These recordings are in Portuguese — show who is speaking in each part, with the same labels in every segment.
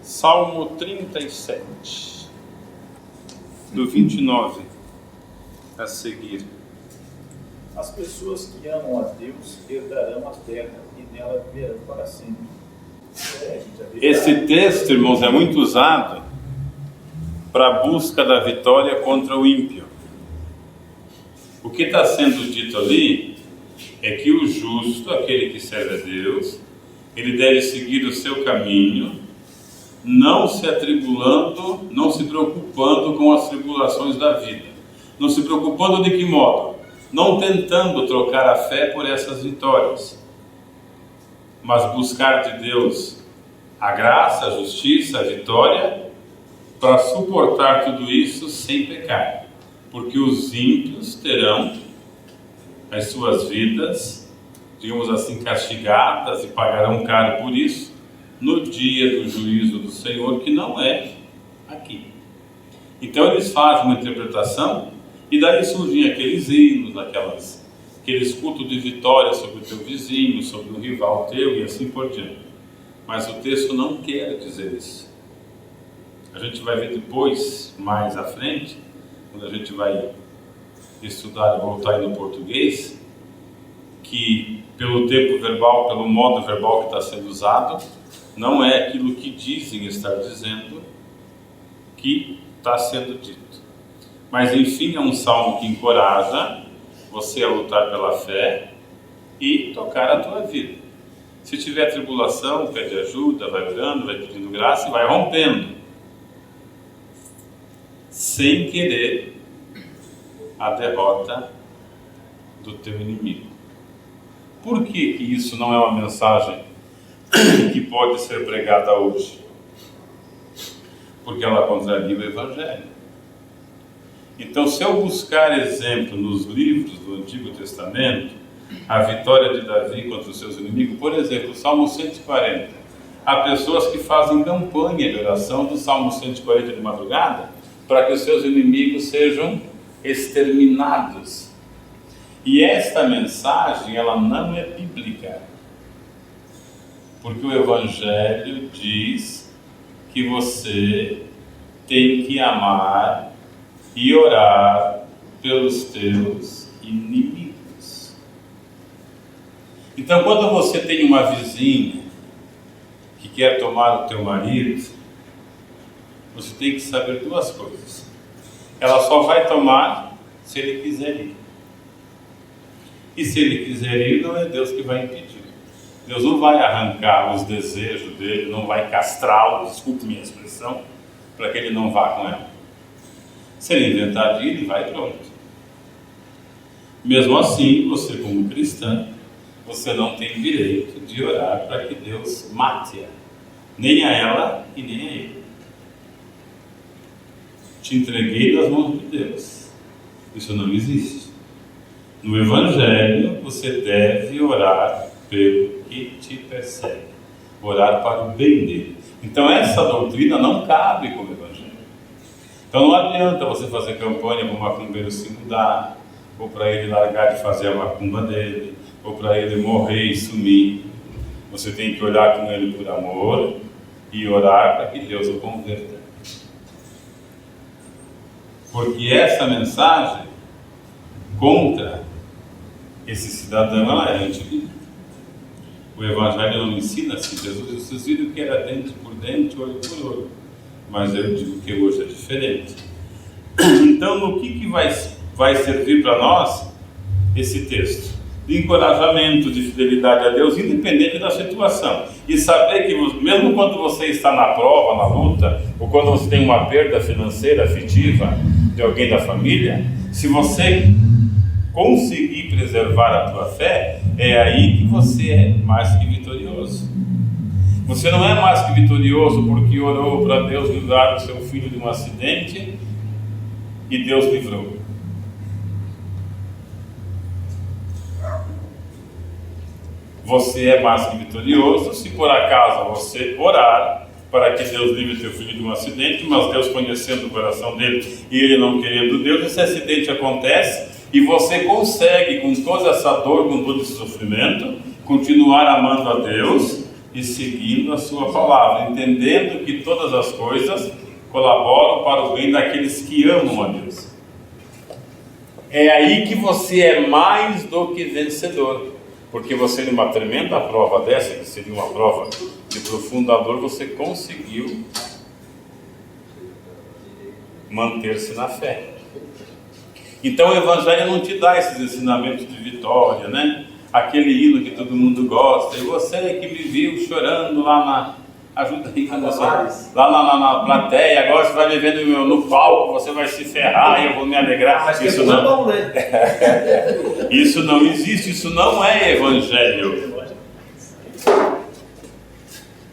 Speaker 1: Salmo 37, do 29 a seguir.
Speaker 2: As pessoas que amam a Deus herdarão a terra e nela viverão para sempre.
Speaker 1: Esse texto, irmãos, é muito usado para a busca da vitória contra o ímpio. O que está sendo dito ali é que o justo, aquele que serve a Deus, ele deve seguir o seu caminho, não se atribulando, não se preocupando com as tribulações da vida. Não se preocupando de que modo? Não tentando trocar a fé por essas vitórias, mas buscar de Deus a graça, a justiça, a vitória, para suportar tudo isso sem pecar. Porque os ímpios terão as suas vidas, digamos assim, castigadas e pagarão caro por isso, no dia do juízo do Senhor, que não é aqui. Então eles fazem uma interpretação e daí surgem aqueles hinos, aqueles cultos de vitória sobre o teu vizinho, sobre o rival teu e assim por diante. Mas o texto não quer dizer isso. A gente vai ver depois, mais à frente, quando a gente vai estudar e voltar aí no português, que pelo tempo verbal, pelo modo verbal que está sendo usado, não é aquilo que dizem estar dizendo que está sendo dito. Mas enfim, é um salmo que encoraja você a lutar pela fé e tocar a tua vida. Se tiver tribulação, pede ajuda, vai orando, vai pedindo graça e vai rompendo, sem querer a derrota do teu inimigo. Por que isso não é uma mensagem que pode ser pregada hoje? Porque ela contraria o Evangelho. Então, se eu buscar exemplo nos livros do Antigo Testamento, a vitória de Davi contra os seus inimigos, por exemplo, o Salmo 140, há pessoas que fazem campanha de oração do Salmo 140 de madrugada para que os seus inimigos sejam exterminados. E esta mensagem, ela não é bíblica. Porque o Evangelho diz que você tem que amar e orar pelos teus inimigos. Então, quando você tem uma vizinha que quer tomar o teu marido, você tem que saber duas coisas. Ela só vai tomar se ele quiser ir. E se ele quiser ir, não é Deus que vai impedir. Deus não vai arrancar os desejos dele, não vai castrá-lo, desculpe minha expressão, para que ele não vá com ela. Se ele inventar de ir, ele vai pronto. Mesmo assim, você como cristã, você não tem direito de orar para que Deus mate-a, nem a ela e nem a ele. Te entreguei nas mãos de Deus. Isso não existe. No Evangelho, você deve orar pelo que te persegue, orar para o bem dele. Então essa doutrina não cabe como Evangelho. Então não adianta você fazer campanha para o macumbeiro se mudar, ou para ele largar de fazer a macumba dele, ou para ele morrer e sumir. Você tem que olhar com ele por amor e orar para que Deus o converta. Porque essa mensagem contra esse cidadão, ela é antibíblica. O Evangelho não ensina assim. Jesus, vocês viram que era dente por dente, olho por olho, mas eu digo que hoje é diferente. Então, no que vai servir para nós esse texto? De encorajamento, de fidelidade a Deus, independente da situação. E saber que mesmo quando você está na prova, na luta, ou quando você tem uma perda financeira, afetiva de alguém da família, se você conseguir preservar a tua fé, é aí que você é mais que vitorioso. Você não é mais que vitorioso porque orou para Deus livrar o seu filho de um acidente e Deus livrou. Você é mais que vitorioso se por acaso você orar para que Deus livre teu filho de um acidente, mas Deus conhecendo o coração dele e ele não querendo Deus, esse acidente acontece e você consegue, com toda essa dor, com todo esse sofrimento, continuar amando a Deus e seguindo a sua palavra, entendendo que todas as coisas colaboram para o bem daqueles que amam a Deus. É aí que você é mais do que vencedor, porque você, numa tremenda prova dessa, que seria uma prova de profunda dor, você conseguiu manter-se na fé. Então o Evangelho não te dá esses ensinamentos de vitória, né? Aquele hino que todo mundo gosta, e você que me viu chorando lá na... Ajuda aí, lá na plateia, agora você vai me vendo no palco, você vai se ferrar e eu vou me alegrar.
Speaker 3: Mas
Speaker 1: isso
Speaker 3: não é bom, né?
Speaker 1: Isso não existe, isso não é Evangelho.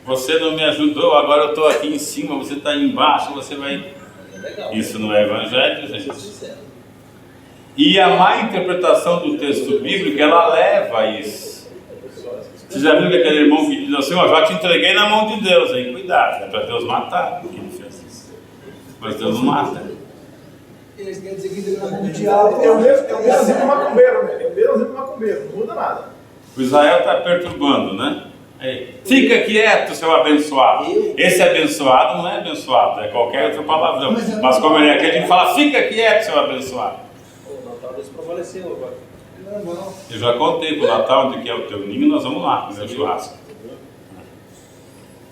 Speaker 1: Você não me ajudou, agora eu estou aqui em cima, você está aí embaixo, você vai... Isso não é Evangelho, gente. E a má interpretação do texto bíblico, ela leva a isso. Você já viu aquele irmão que diz assim, já te entreguei na mão de Deus, aí cuidado, é para Deus matar, porque ele fez isso. Mas Deus não mata.
Speaker 4: Eles querem dizer que entregou na mão do diabo.
Speaker 2: É o mesmo do macumbeiro, né? É o mesmo do macumbeiro, não muda nada.
Speaker 1: O Israel está perturbando, né? Aí, fica quieto, seu abençoado. Esse abençoado não é abençoado, é qualquer outra palavrão. Mas como ele é aquele, a gente fala, fica quieto, seu abençoado.
Speaker 3: O Natal Deus prevaleceu agora.
Speaker 1: Eu já contei para o Natal onde que é o teu ninho, nós vamos lá fazer o churrasco.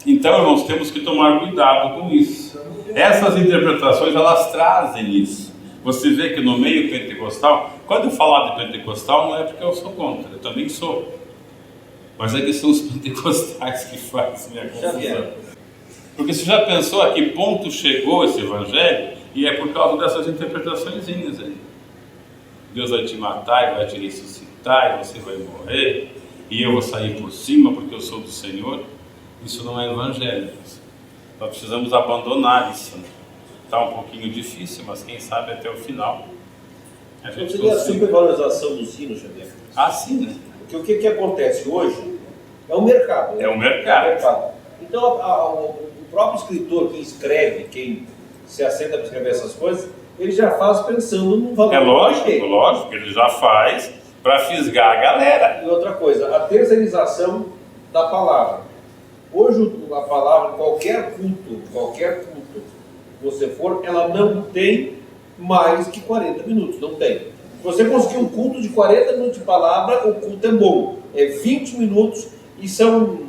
Speaker 1: Então, irmãos, temos que tomar cuidado com isso. Essas interpretações, elas trazem isso. Você vê que no meio pentecostal, quando eu falar de pentecostal, não é porque eu sou contra, eu também sou. Mas é que são os pentecostais que fazem a confusão. Porque você já pensou a que ponto chegou esse evangelho? E é por causa dessas interpretações aí. Deus vai te matar e vai te ressuscitar e você vai morrer e eu vou sair por cima porque eu sou do Senhor. Isso não é evangelho. Nós precisamos abandonar isso. Está um pouquinho difícil, mas quem sabe até o final a gente
Speaker 3: seria a supervalorização do sino, Xavier.
Speaker 1: Ah, sim, né?
Speaker 3: Porque o que acontece hoje é o mercado. Né?
Speaker 1: É o mercado.
Speaker 3: Então o próprio escritor que escreve, quem se assenta para escrever essas coisas, ele já faz pensando no valor.
Speaker 1: É lógico, ele já faz para fisgar a galera.
Speaker 3: E outra coisa, a terceirização da palavra. Hoje a palavra, qualquer culto que você for, ela não tem mais que 40 minutos, não tem. Se você conseguir um culto de 40 minutos de palavra, o culto é bom. É 20 minutos e são,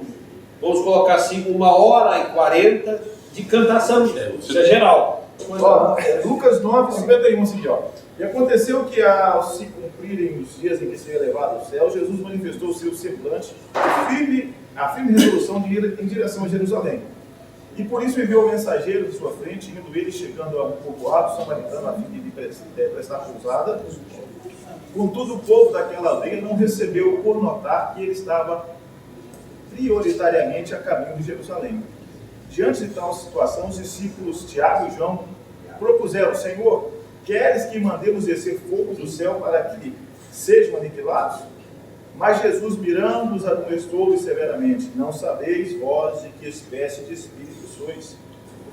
Speaker 3: vamos colocar assim, 1h40 de cantação. Isso é geral.
Speaker 2: Lucas 9:51, assim, ó. E aconteceu que ao se cumprirem os dias em que seria levado ao céu, Jesus manifestou o seu semblante, a firme resolução de ir em direção a Jerusalém. E por isso enviou o mensageiro de sua frente, indo ele chegando a um povoado samaritano a fim de prestar pousada. Contudo, o povo daquela aldeia não recebeu por notar que ele estava prioritariamente a caminho de Jerusalém. Diante de tal situação, os discípulos Tiago e João propuseram: Senhor, queres que mandemos descer fogo do céu para que sejam aniquilados? Mas Jesus, mirando-os, admoestou-lhes severamente: Não sabeis vós de que espécie de espírito sois?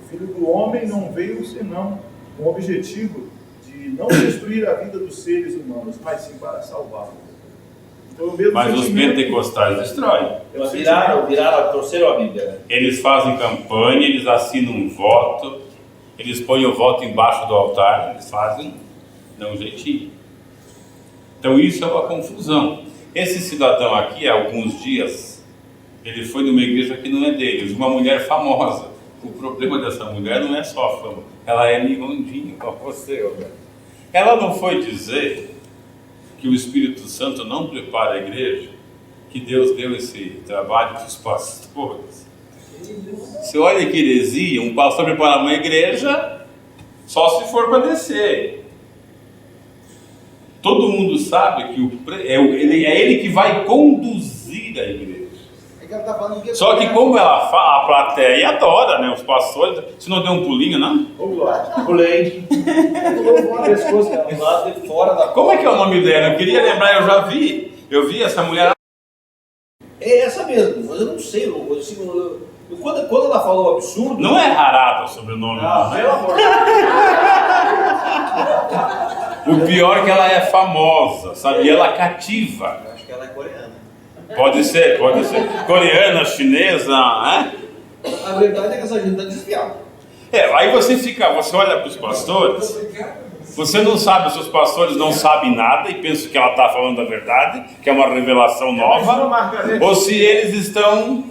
Speaker 2: O Filho do Homem não veio senão com o objetivo de não destruir a vida dos seres humanos, mas sim para salvá-los.
Speaker 1: Mas os pentecostais destroem.
Speaker 3: Eles viraram, torceram a Bíblia. Né?
Speaker 1: Eles fazem campanha, eles assinam um voto, eles põem o voto embaixo do altar, eles fazem, dão um jeitinho. Então isso é uma confusão. Esse cidadão aqui, há alguns dias, ele foi numa igreja que não é deles, uma mulher famosa. O problema dessa mulher não é só a fama, ela é mirondinha com você, Roberto. Ela não foi dizer que o Espírito Santo não prepara a igreja, que Deus deu esse trabalho para os pastores. Você olha que heresia, um pastor prepara uma igreja só se for para descer. Todo mundo sabe que é ele que vai conduzir a igreja. Só que como ela fala, a plateia adora, né? Os pastores, se não deu um pulinho, não?
Speaker 3: Pulei.
Speaker 1: Como é que é o nome dela? Eu queria lembrar, eu já vi. Eu vi essa mulher.
Speaker 3: É essa mesmo, mas eu não sei. Quando ela falou absurdo...
Speaker 1: Não é Harada o sobrenome.
Speaker 3: Não, pelo amor de Deus.
Speaker 1: O pior é que ela é famosa, sabe? E ela cativa.
Speaker 3: Eu acho que ela é coreana.
Speaker 1: Pode ser. Coreana, chinesa, né?
Speaker 3: A verdade é que essa gente está desviada.
Speaker 1: Aí você olha para os pastores, você não sabe se os pastores não sabem nada e pensam que ela está falando a verdade, que é uma revelação nova, ou se eles estão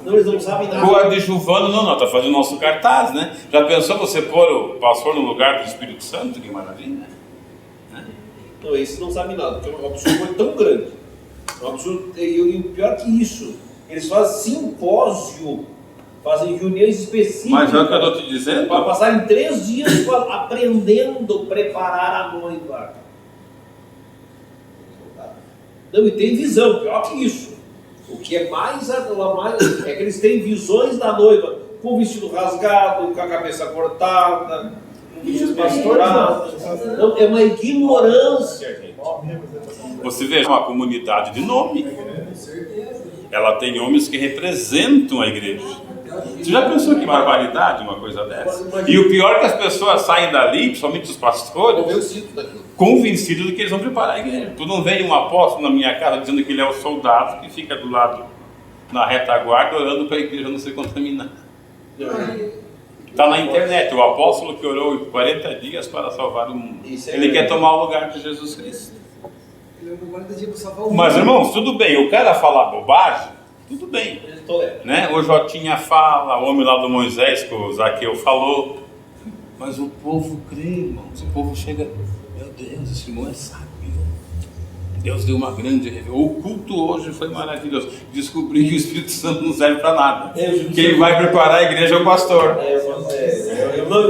Speaker 3: Não, eles não sabem nada.
Speaker 1: coadjuvando. Não, está fazendo o nosso cartaz, né? Já pensou você pôr o pastor no lugar do Espírito Santo? Que maravilha!
Speaker 3: Não, esses não sabem nada, porque o absurdo foi tão grande. O absurdo, e o pior que isso, eles fazem simpósio, fazem reuniões específicas.
Speaker 1: Mas é o que eu estou te dizendo.
Speaker 3: Para passarem 3 dias aprendendo a preparar a noiva. Não, e tem visão, pior que isso. O que é mais é que eles têm visões da noiva com o vestido rasgado, com a cabeça cortada, com o vestido pastorado. Não, é uma ignorância, gente.
Speaker 1: Você veja uma comunidade de nome. Ela tem homens que representam a igreja. Você já pensou que barbaridade uma coisa dessa? E o pior é que as pessoas saem dali, principalmente os pastores, convencidos de que eles vão preparar a igreja. Tu não vem um apóstolo na minha casa dizendo que ele é o soldado que fica do lado na retaguarda orando para a igreja não ser contaminada. Está na internet, o apóstolo que orou 40 dias para salvar o mundo. Ele quer tomar o lugar de Jesus Cristo. Mas irmãos, tudo bem, o cara falar bobagem, tudo bem, né? O Jotinha fala, o homem lá do Moisés que o Zaqueu falou, mas o povo crê, irmãos. O povo chega, meu Deus, esse irmão é sábio. Deus deu uma grande revelação. O culto hoje foi maravilhoso. Descobri que o Espírito Santo não serve para nada. Quem vai preparar a igreja é o pastor.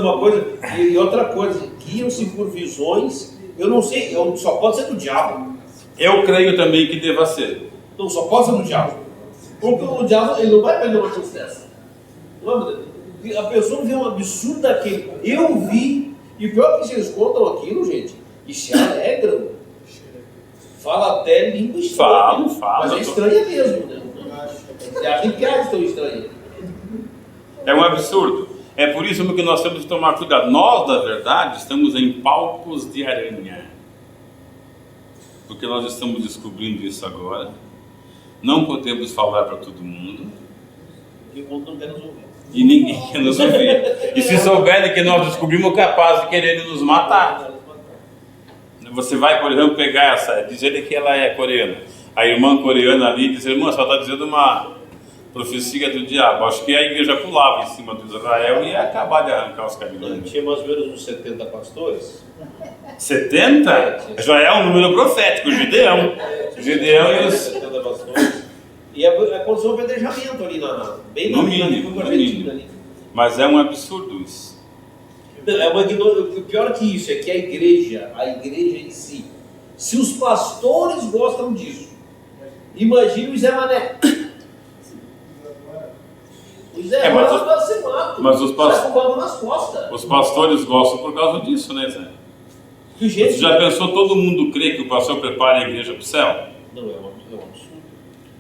Speaker 3: Uma coisa, e outra coisa, guiam-se por visões. Eu não sei, só pode ser do diabo.
Speaker 1: Eu creio também que deva ser.
Speaker 3: Não, só pode ser do diabo. Porque o diabo, ele não vai perder uma chance dessa. A pessoa vê um absurdo daquele. Eu vi, e o pior é que eles contam aquilo, gente, e se alegram. Fala até língua estranha.
Speaker 1: Fala.
Speaker 3: Mas é estranha mesmo, né? É arrepiado tão estranha.
Speaker 1: É um absurdo. É por isso que nós temos que tomar cuidado. Nós, da verdade, estamos em palpos de aranha. Porque nós estamos descobrindo isso agora. Não podemos falar para todo mundo.
Speaker 3: E o mundo não quer nos ouvir.
Speaker 1: E ninguém quer nos ouvir. E se souberem que nós descobrimos, capaz de querer nos matar. Você vai, por exemplo, pegar dizer que ela é coreana. A irmã coreana ali diz, irmã, só está dizendo uma profecia do diabo. Acho que a igreja pulava em cima de Israel e ia acabar de arrancar os cabelos.
Speaker 3: Tinha mais ou menos uns 70 pastores.
Speaker 1: 70? Já é um número profético, o Gideão. Gideão e os...
Speaker 3: 70 pastores. E aconteceu um apedrejamento ali, bem
Speaker 1: no mínimo.
Speaker 3: Ali.
Speaker 1: Mas é um absurdo isso.
Speaker 3: O pior que isso é que a igreja em si, se os pastores gostam disso, imagine o Zé Mané. O Zé Mané vai ser mato.
Speaker 1: Mas os
Speaker 3: os
Speaker 1: pastores gostam por causa disso, né, Zé?
Speaker 3: Você
Speaker 1: já pensou todo mundo crê que o pastor prepara a igreja para o céu?
Speaker 3: Não, é um absurdo.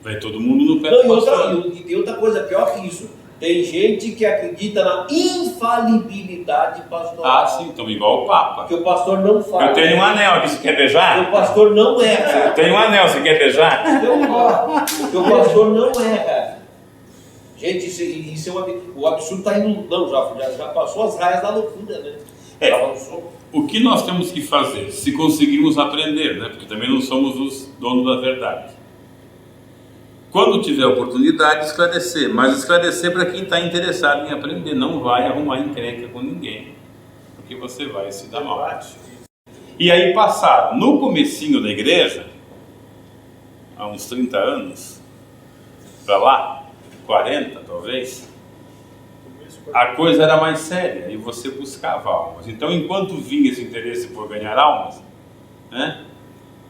Speaker 1: Vai todo mundo no pé do pastor.
Speaker 3: E tem outra coisa pior que isso. Tem gente que acredita na infalibilidade pastoral.
Speaker 1: Ah, sim, então igual o Papa.
Speaker 3: Que o pastor não faz.
Speaker 1: Eu tenho um anel, você quer beijar?
Speaker 3: Que o pastor não erra.
Speaker 1: Eu tenho um anel, você quer beijar?
Speaker 3: Que o pastor não erra. Gente, isso é o absurdo está indo. Não, já passou as raias da loucura, né?
Speaker 1: O que nós temos que fazer, se conseguirmos aprender, né? Porque também não somos os donos da verdade. Quando tiver oportunidade, esclarecer. Mas esclarecer para quem está interessado em aprender. Não vai arrumar encrenca com ninguém. Porque você vai se dar mal. E aí passaram. No comecinho da igreja, há uns 30 anos, para lá, 40 talvez, a coisa era mais séria e você buscava almas. Então, enquanto vinha esse interesse por ganhar almas, né,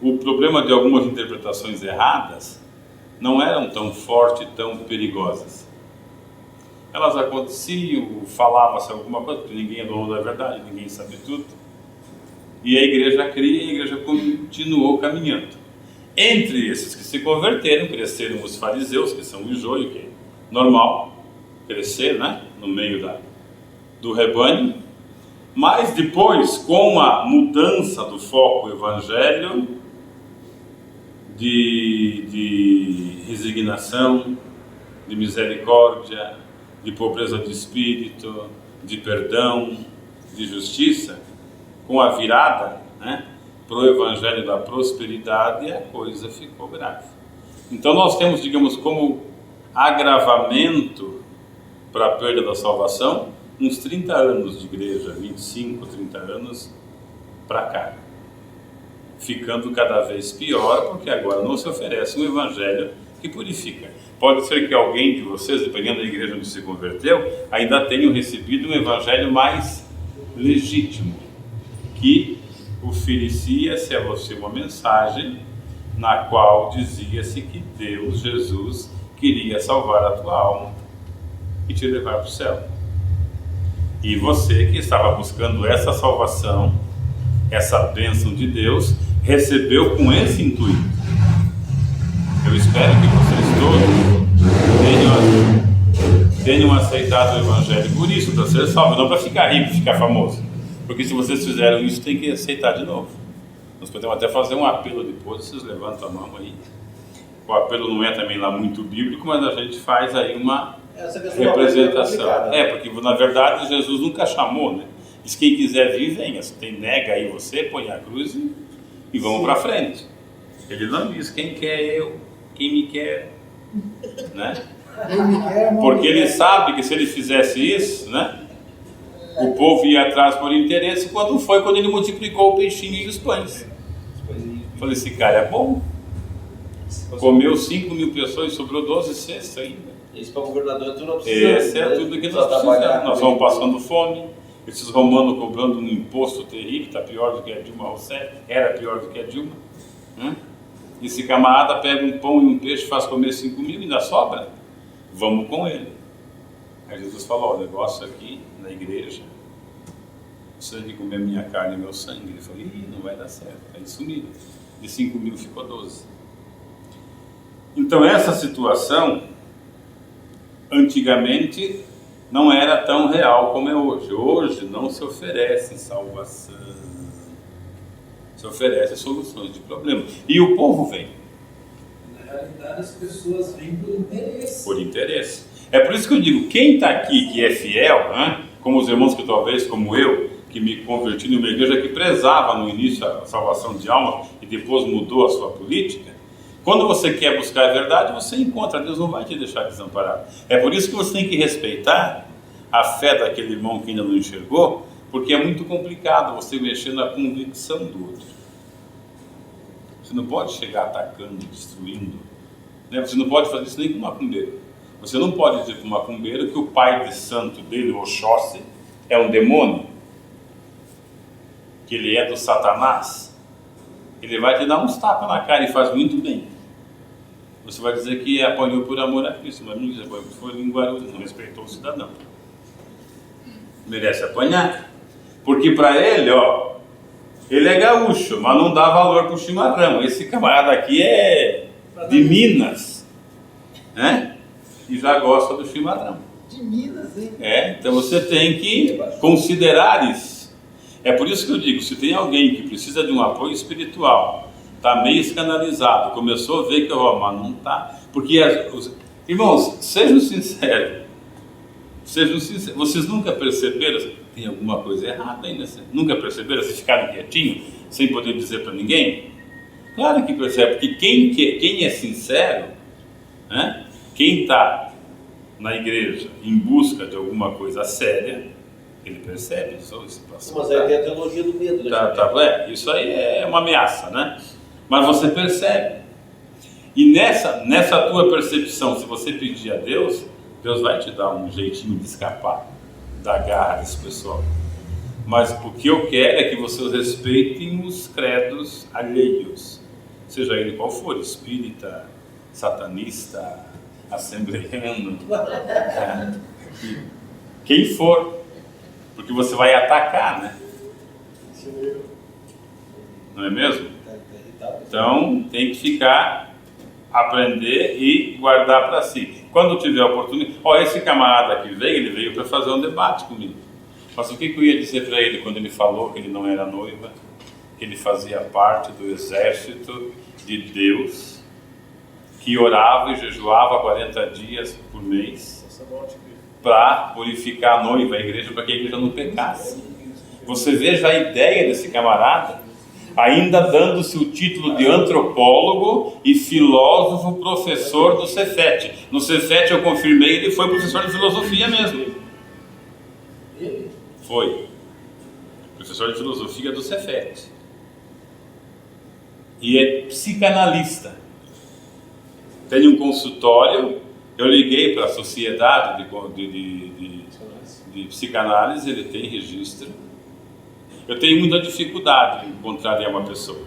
Speaker 1: o problema de algumas interpretações erradas não eram tão fortes, tão perigosas. Elas aconteciam, falava-se alguma coisa, porque ninguém é dono da verdade, ninguém sabe tudo. E a igreja cria e a igreja continuou caminhando. Entre esses que se converteram, cresceram os fariseus, que são o joio, que é normal crescer, né, no meio do rebanho. Mas depois, com a mudança do foco evangelho, de resignação, de misericórdia, de pobreza de espírito, de perdão, de justiça, com a virada, né, para o evangelho da prosperidade, a coisa ficou grave. Então nós temos, digamos, como agravamento para a perda da salvação, uns 30 anos de igreja, 25, 30 anos para cá, ficando cada vez pior, porque agora não se oferece um evangelho que purifica. Pode ser que alguém de vocês, dependendo da igreja onde se converteu, ainda tenham recebido um evangelho mais legítimo, que oferecia-se a você uma mensagem na qual dizia-se que Deus, Jesus, queria salvar a tua alma e te levar para o céu. E você que estava buscando essa salvação, essa bênção de Deus, recebeu com esse intuito. Eu espero que vocês todos tenham aceitado o Evangelho por isso, para ser salvo, não para ficar rico, ficar famoso. Porque se vocês fizeram isso, tem que aceitar de novo. Nós podemos até fazer um apelo depois, vocês levantam a mão aí. O apelo não é também lá muito bíblico, mas a gente faz aí uma representação. Porque na verdade Jesus nunca chamou, né? Diz: quem quiser vir, venha. Nega aí você, põe a cruz e vamos para frente. Ele não diz: quem quer eu, quem me quer, né? Porque ele sabe que se ele fizesse isso, né, o povo ia atrás por interesse. Quando ele multiplicou o peixinho e os pães. Falei: esse cara é bom. Comeu 5.000 pessoas e sobrou 12 cestos ainda.
Speaker 3: Isso para o governador tu não precisa.
Speaker 1: Esse é tudo que nós precisamos. Nós vamos passando fome. Esses romanos cobrando um imposto terrível, está pior do que a Dilma Rousseff, era pior do que a Dilma. Esse camarada pega um pão e um peixe, faz comer 5.000 e ainda sobra. Vamos com ele. Aí Jesus falou: o negócio aqui na igreja, você tem que comer minha carne e meu sangue. Ele falou: não vai dar certo. Aí sumiram. De 5.000 ficou 12. Então essa situação, antigamente, não era tão real como é hoje. Hoje não se oferece salvação, se oferece soluções de problemas. E o povo vem.
Speaker 4: Na realidade, as pessoas vêm por interesse.
Speaker 1: Por interesse. É por isso que eu digo: quem está aqui que é fiel, né, como os irmãos que talvez, como eu, que me converti numa igreja que prezava no início a salvação de alma e depois mudou a sua política, quando você quer buscar a verdade, você encontra. Deus não vai te deixar desamparado. É por isso que você tem que respeitar a fé daquele irmão que ainda não enxergou, porque é muito complicado você mexer na convicção do outro. Você não pode chegar atacando, destruindo, né? Você não pode fazer isso nem com um macumbeiro. Você não pode dizer para um macumbeiro que o pai de santo dele, o Oxóssi, é um demônio, que ele é do Satanás. Ele vai te dar uns tapas na cara e faz muito bem. Você vai dizer que apanhou por amor a Cristo, mas não diz apanhou porque foi em Guarulhos, não respeitou o cidadão. Merece apanhar. Porque para ele, ele é gaúcho, mas não dá valor para o chimarrão. Esse camarada aqui é de Minas, né? E já gosta do chimarrão.
Speaker 4: De Minas, hein?
Speaker 1: Então você tem que considerar isso. É por isso que eu digo: se tem alguém que precisa de um apoio espiritual, está meio escandalizado, começou a ver que mas não está. Porque, irmãos, sejam sinceros. Vocês nunca perceberam? Tem alguma coisa errada ainda? Nunca perceberam? Vocês ficaram quietinhos, sem poder dizer para ninguém? Claro que percebe, porque quem é sincero, né? Quem está na igreja em busca de alguma coisa séria, ele percebe isso.
Speaker 3: Mas aí tem a teologia do medo, né?
Speaker 1: Isso aí é uma ameaça, né? Mas você percebe. E nessa tua percepção, se você pedir a Deus, Deus vai te dar um jeitinho de escapar da garra desse pessoal. Mas o que eu quero é que vocês respeitem os credos alheios, seja ele qual for, espírita, satanista, assembleiano, quem for, porque você vai atacar, né? Não é mesmo? Então tem que aprender e guardar para si. Quando tiver oportunidade, esse camarada que veio, ele veio para fazer um debate comigo. Mas o que eu ia dizer para ele quando ele falou que ele não era noiva, que ele fazia parte do exército de Deus que orava e jejuava 40 dias por mês para purificar a noiva, a igreja, para que a igreja não pecasse. Você veja a ideia desse camarada, ainda dando-se o título de antropólogo e filósofo professor do Cefete. No Cefete eu confirmei, ele foi professor de filosofia mesmo. Foi professor de filosofia do Cefete. E é psicanalista. Tem um consultório. Eu liguei para a sociedade de psicanálise, ele tem registro. Eu tenho muita dificuldade em encontrar uma pessoa.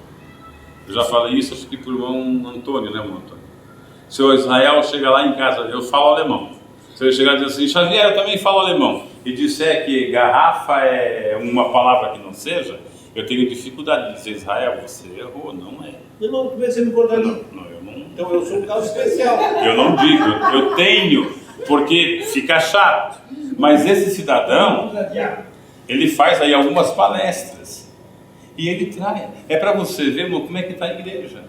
Speaker 1: Eu já falei isso, acho que para o irmão Antônio, né, irmão Antônio? Se o Israel chega lá em casa, eu falo alemão. Se ele chegar e dizer assim, Xavier, eu também falo alemão, e disser que garrafa é uma palavra que não seja, eu tenho dificuldade de dizer, Israel, você errou, não é.
Speaker 3: Irmão, como é que você me cortaria?
Speaker 1: Não, eu não.
Speaker 3: Então eu sou um caso especial.
Speaker 1: Eu não digo, eu tenho, porque fica chato. Mas esse cidadão, ele faz aí algumas palestras e ele traz. É para você ver, irmão, como é que está a igreja.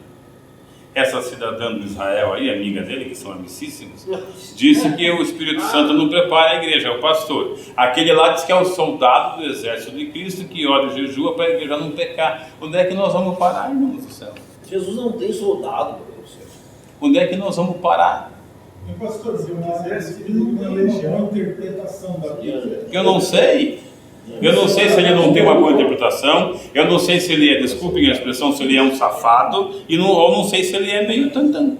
Speaker 1: Essa cidadã do Israel aí, amiga dele, que são amicíssimos, disse que o Espírito Santo não prepara a igreja, é o pastor. Aquele lá diz que é o soldado do exército de Cristo que ora e jejua para a igreja não pecar. Onde é que nós vamos parar, irmãos do céu?
Speaker 3: Jesus não tem soldado, meu Deus do céu.
Speaker 1: Onde é que nós vamos parar?
Speaker 5: Pastor, se eu quisesse uma legião, uma interpretação da Bíblia.
Speaker 1: Eu não sei. Eu não sei se ele não tem uma boa interpretação. Eu não sei se ele é, desculpem a expressão, se ele é um safado. Ou não sei se ele é meio tantão.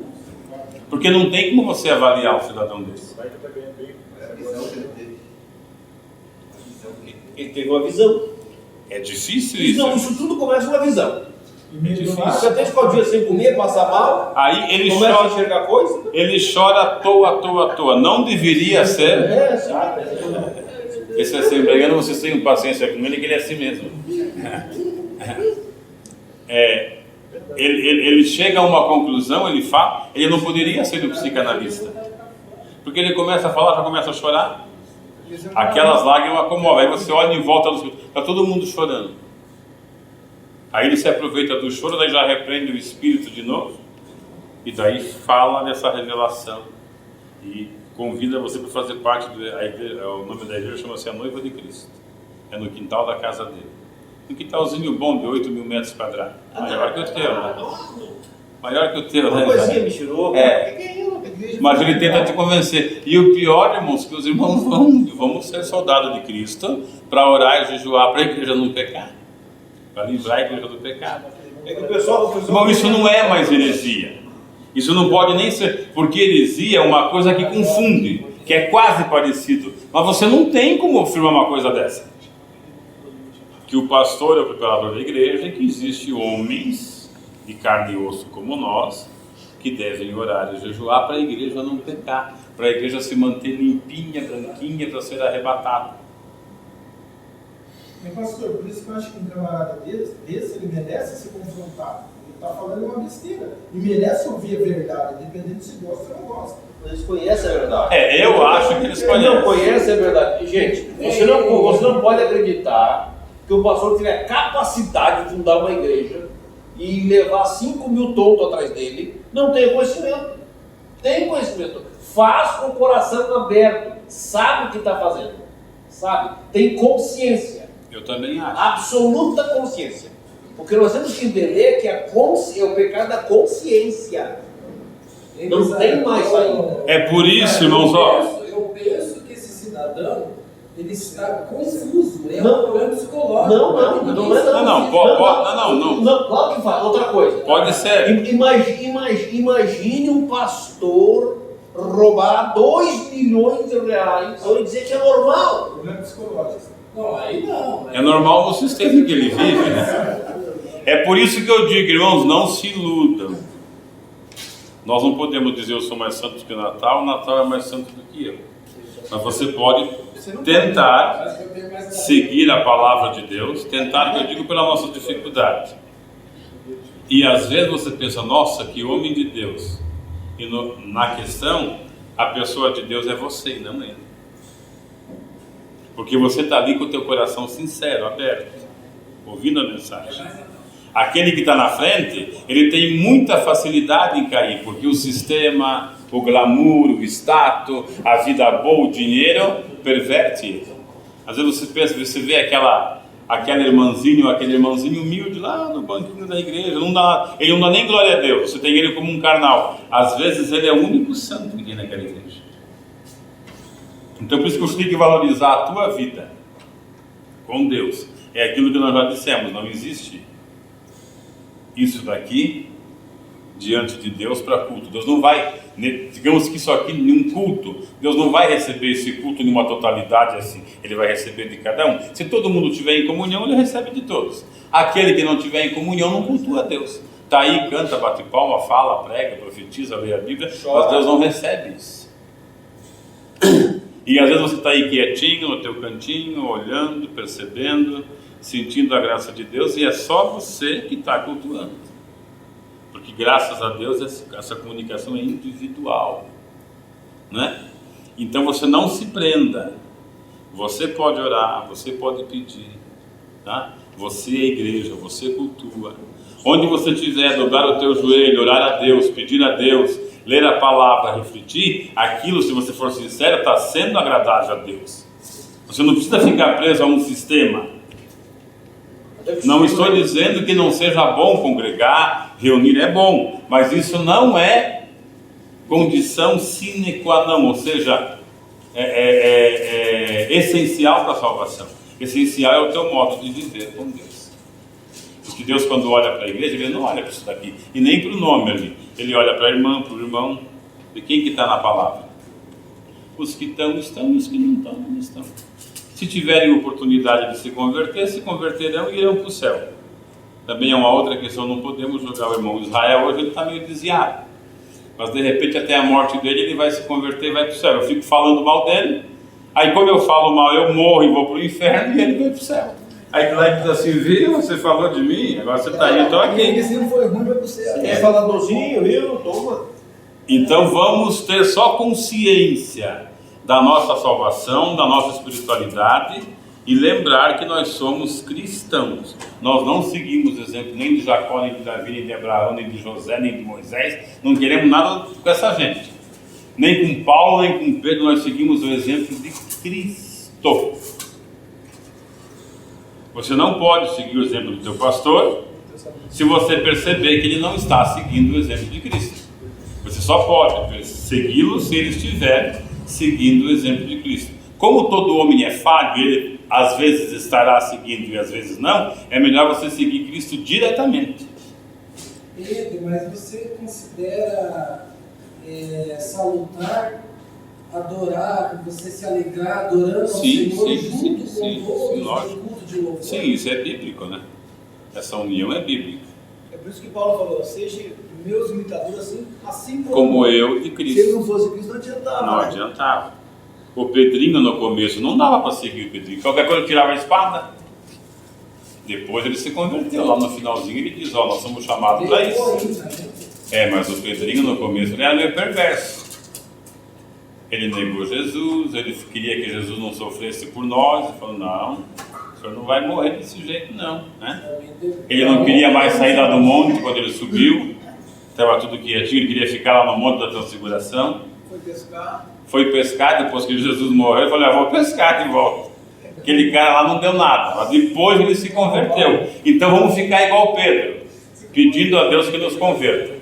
Speaker 1: Porque não tem como você avaliar um cidadão desse.
Speaker 3: Ele teve uma visão.
Speaker 1: É difícil isso.
Speaker 3: Não, isso tudo começa com uma visão.
Speaker 1: Difícil.
Speaker 3: Você até ficou o dia sem comer, passar mal.
Speaker 1: Aí ele
Speaker 3: começa
Speaker 1: chora,
Speaker 3: a enxergar coisa.
Speaker 1: ele chora à toa. Não deveria ser.
Speaker 3: Sabe?
Speaker 1: Esse assembleiano, vocês tenham paciência com ele, que ele é assim mesmo. Ele chega a uma conclusão, ele fala, ele não poderia ser um psicanalista. Porque ele começa a falar, já começa a chorar. Aquelas lágrimas comovem. Aí você olha em volta, está todo mundo chorando. Aí ele se aproveita do choro, daí já repreende o espírito de novo. E daí fala dessa revelação. E convida você para fazer parte o nome da igreja chama-se a Noiva de Cristo. É no quintal da casa dele. Um quintalzinho bom de 8.000 metros quadrados. Maior que o teu, né? Maior que o teu, né?
Speaker 3: Uma coisinha me tirou.
Speaker 1: Mas ele tenta te convencer. E o pior, irmãos, que os irmãos vamos ser soldados de Cristo para orar e jejuar para a igreja não pecar. Para livrar a igreja do pecado.
Speaker 3: É que o pessoal
Speaker 1: Irmão, isso não é mais heresia. Isso não pode nem ser, porque heresia é uma coisa que confunde, que é quase parecido. Mas você não tem como afirmar uma coisa dessa. Que o pastor é o preparador da igreja e que existem homens de carne e osso como nós, que devem orar e jejuar para a igreja não pecar, para a igreja se manter limpinha, branquinha, para ser arrebatada.
Speaker 5: Mas, pastor, por isso que eu acho que um camarada desse ele merece ser confrontado. Ele está falando uma besteira. E merece ouvir a verdade, independente se gosta ou não gosta.
Speaker 3: Eles conhecem a verdade.
Speaker 1: Eu acho que eles conhecem.
Speaker 3: Não conhecem a verdade. Gente, você não pode acreditar que o pastor tiver capacidade de fundar uma igreja e levar 5.000 tontos atrás dele. Não tem conhecimento. Tem conhecimento. Faz com o coração aberto. Sabe o que está fazendo. Sabe? Tem consciência.
Speaker 1: Eu também acho.
Speaker 3: Absoluta consciência. Porque nós temos que entender que é o pecado da consciência. Não tem mais ainda.
Speaker 1: É por isso, irmãos, ó.
Speaker 4: Eu penso que esse cidadão, ele está confuso. É
Speaker 3: Não.
Speaker 4: um problema psicológico.
Speaker 3: Não é
Speaker 1: Não,
Speaker 3: claro que faz. Outra coisa.
Speaker 1: Pode ser.
Speaker 3: Imagine um pastor roubar 2 milhões de reais ou dizer que é normal.
Speaker 5: Problema psicológico.
Speaker 4: Não, aí não.
Speaker 1: É normal no sistema que ele vive, né? É por isso que eu digo, irmãos, não se iludam. Nós não podemos dizer eu sou mais santo que o Natal é mais santo do que eu. Mas você pode tentar seguir a palavra de Deus, tentar, que eu digo, pela nossa dificuldade. E às vezes você pensa, nossa, que homem de Deus. E na questão, a pessoa de Deus é você e não ele. Porque você está ali com o teu coração sincero, aberto, ouvindo a mensagem. Aquele que está na frente, ele tem muita facilidade em cair, porque o sistema, o glamour, o status, a vida boa, o dinheiro, perverte ele. Às vezes você pensa, você vê aquele irmãozinho humilde lá no banquinho da igreja, ele não dá nem glória a Deus, você tem ele como um carnal. Às vezes ele é o único santo que tem naquela igreja. Então por isso que você tem que valorizar a tua vida com Deus. É aquilo que nós já dissemos, não existe isso daqui diante de Deus para culto. Deus não vai, digamos que isso aqui em um culto, Deus não vai receber esse culto em uma totalidade assim, ele vai receber de cada um. Se todo mundo estiver em comunhão, ele recebe de todos. Aquele que não estiver em comunhão não cultua a Deus. Está aí, canta, bate palma, fala, prega, profetiza, lê a Bíblia, mas Deus não recebe isso. E às vezes você está aí quietinho no teu cantinho, olhando, percebendo, sentindo a graça de Deus, e é só você que está cultuando. Porque graças a Deus essa comunicação é individual, né? Então você não se prenda. Você pode orar, você pode pedir, tá? Você é igreja, você cultua. Onde você estiver, dobrar o teu joelho, orar a Deus, pedir a Deus, ler a palavra, refletir, aquilo, se você for sincero, está sendo agradável a Deus. Você não precisa ficar preso a um sistema. Não estou dizendo que não seja bom congregar, reunir é bom, mas isso não é condição sine qua non, ou seja, essencial para a salvação. Essencial é o teu modo de viver com Deus. Porque Deus, quando olha para a igreja, Ele não olha para isso daqui, e nem para o nome ali. Ele olha para a irmã, para o irmão. De quem que está na palavra? Os que estão, e os que não estão, não estão. Se tiverem oportunidade de se converter, se converterão e irão para o céu. Também é uma outra questão, não podemos julgar o irmão. Israel hoje ele está meio desviado, mas de repente até a morte dele ele vai se converter e vai para o céu. Eu fico falando mal dele, aí como eu falo mal eu morro e vou para o inferno, e ele vai para o céu. Aí lá ele diz assim, viu, você falou de mim, agora você está aí, eu estou aqui.
Speaker 5: Se não foi ruim, vai para o céu.
Speaker 3: É faladorzinho, viu? Toma.
Speaker 1: Então vamos ter só consciência da nossa salvação, da nossa espiritualidade, e lembrar que nós somos cristãos. Nós não seguimos exemplo nem de Jacó, nem de Davi, nem de Abraão, nem de José, nem de Moisés. Não queremos nada com essa gente. Nem com Paulo, nem com Pedro. Nós seguimos o exemplo de Cristo. Você não pode seguir o exemplo do teu pastor se você perceber que ele não está seguindo o exemplo de Cristo. Você só pode segui-lo se ele estiver seguindo o exemplo de Cristo. Como todo homem é falho, ele às vezes estará seguindo e às vezes não, é melhor você seguir Cristo diretamente.
Speaker 4: Pedro, mas você considera salutar, adorar, você se alegrar adorando ao Senhor junto com todos no culto de louvor?
Speaker 1: Sim, isso é bíblico, né? Essa união é bíblica.
Speaker 5: É por isso que Paulo falou, seja meus imitadores assim
Speaker 1: como eu de Cristo.
Speaker 5: Se ele não fosse Cristo, não adiantava.
Speaker 1: Não adiantava. O Pedrinho no começo não dava para seguir o Pedrinho. Qualquer coisa ele tirava a espada. Depois ele se converteu. Lá no finalzinho ele diz, nós somos chamados para isso. Mas o Pedrinho no começo ele era meio perverso. Ele negou Jesus, ele queria que Jesus não sofresse por nós. Ele falou, não, o senhor não vai morrer desse jeito não, né? Ele não queria mais sair lá do monte quando ele subiu. Estava tudo quietinho, ele queria ficar lá no monte da transfiguração. Foi pescar, depois que Jesus morreu, ele falou, vou pescar de volta. Aquele cara lá não deu nada, mas depois ele se converteu. Então vamos ficar igual Pedro, pedindo a Deus que nos converta.